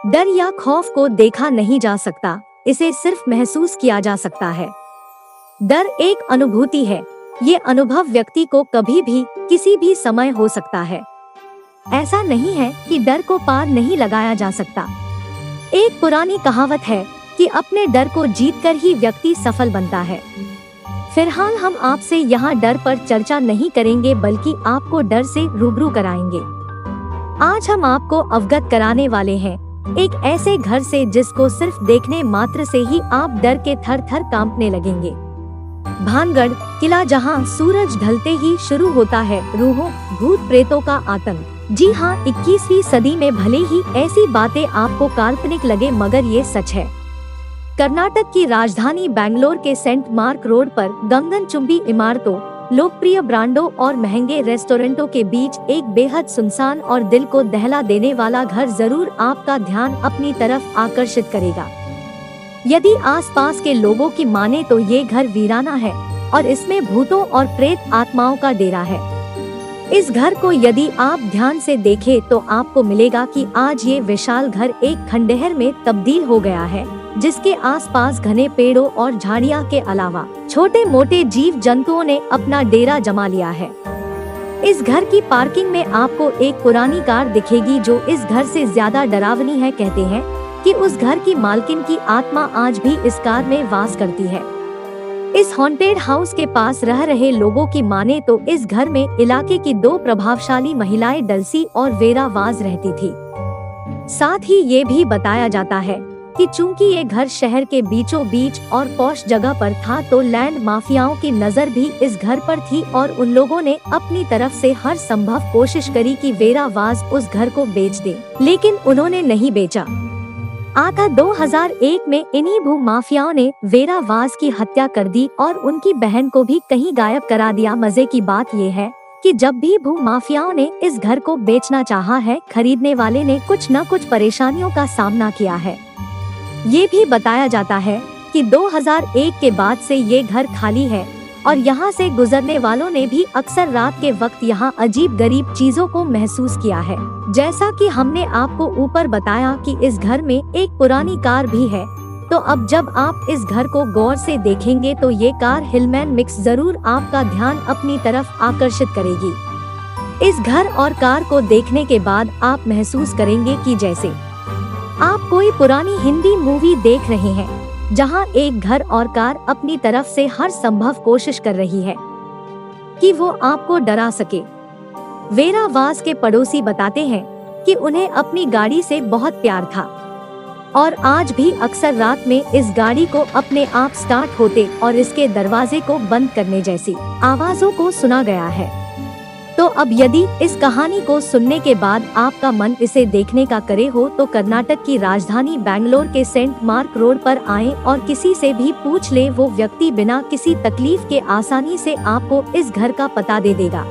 डर या खौफ को देखा नहीं जा सकता, इसे सिर्फ महसूस किया जा सकता है। डर एक अनुभूति है। ये अनुभव व्यक्ति को कभी भी किसी भी समय हो सकता है। ऐसा नहीं है कि डर को पार नहीं लगाया जा सकता। एक पुरानी कहावत है कि अपने डर को जीतकर ही व्यक्ति सफल बनता है। फिलहाल हम आपसे यहाँ डर पर चर्चा नहीं करेंगे, बल्कि आपको डर से रूबरू कराएंगे। आज हम आपको अवगत कराने वाले हैं एक ऐसे घर से जिसको सिर्फ देखने मात्र से ही आप डर के थर थर कांपने लगेंगे। भानगढ़ किला, जहां सूरज ढलते ही शुरू होता है रूहों भूत प्रेतों का आतंक। जी हाँ, 21वीं सदी में भले ही ऐसी बातें आपको काल्पनिक लगे, मगर ये सच है। कर्नाटक की राजधानी बैंगलोर के सेंट मार्क रोड पर गगनचुंबी इमारतों, लोकप्रिय ब्रांडों और महंगे रेस्टोरेंटों के बीच एक बेहद सुनसान और दिल को दहला देने वाला घर जरूर आपका ध्यान अपनी तरफ आकर्षित करेगा। यदि आसपास के लोगों की माने तो ये घर वीराना है और इसमें भूतों और प्रेत आत्माओं का डेरा है। इस घर को यदि आप ध्यान से देखें तो आपको मिलेगा कि आज ये विशाल घर एक खंडहर में तब्दील हो गया है, जिसके आसपास घने पेड़ों और झाड़ियां के अलावा छोटे मोटे जीव जंतुओं ने अपना डेरा जमा लिया है। इस घर की पार्किंग में आपको एक पुरानी कार दिखेगी जो इस घर से ज्यादा डरावनी है। कहते हैं कि उस घर की मालकिन की आत्मा आज भी इस कार में वास करती है। इस हॉन्टेड हाउस के पास रह रहे लोगों की माने तो इस घर में इलाके की 2 प्रभावशाली महिलाएं डल्सी और वेरा वाज रहती थी। साथ ही ये भी बताया जाता है कि चूंकि ये घर शहर के बीचों बीच और पॉश जगह पर था, तो लैंड माफियाओं की नजर भी इस घर पर थी और उन लोगों ने अपनी तरफ से हर संभव कोशिश करी कि वेरा वाज उस घर को बेच दे, लेकिन उन्होंने नहीं बेचा। आधा 2001 में इन्हीं भू माफियाओं ने वेरा वाज की हत्या कर दी और उनकी बहन को भी कहीं गायब करा दिया। मजे की बात ये है कि जब भी भू माफियाओं ने इस घर को बेचना चाहा है, खरीदने वाले ने कुछ न कुछ परेशानियों का सामना किया है। ये भी बताया जाता है कि 2001 के बाद से ये घर खाली है और यहाँ से गुजरने वालों ने भी अक्सर रात के वक्त यहाँ अजीब गरीब चीजों को महसूस किया है। जैसा कि हमने आपको ऊपर बताया कि इस घर में एक पुरानी कार भी है, तो अब जब आप इस घर को गौर से देखेंगे तो ये कार हिलमैन मिक्स जरूर आपका ध्यान अपनी तरफ आकर्षित करेगी। इस घर और कार को देखने के बाद आप महसूस करेंगे कि जैसे आप कोई पुरानी हिंदी मूवी देख रहे हैं, जहां एक घर और कार अपनी तरफ से हर संभव कोशिश कर रही है कि वो आपको डरा सके। वेरा वाज के पड़ोसी बताते हैं कि उन्हें अपनी गाड़ी से बहुत प्यार था और आज भी अक्सर रात में इस गाड़ी को अपने आप स्टार्ट होते और इसके दरवाजे को बंद करने जैसी आवाजों को सुना गया है। तो अब यदि इस कहानी को सुनने के बाद आपका मन इसे देखने का करे हो, तो कर्नाटक की राजधानी बैंगलोर के सेंट मार्क रोड पर आएं और किसी से भी पूछ ले, वो व्यक्ति बिना किसी तकलीफ के आसानी से आपको इस घर का पता दे देगा।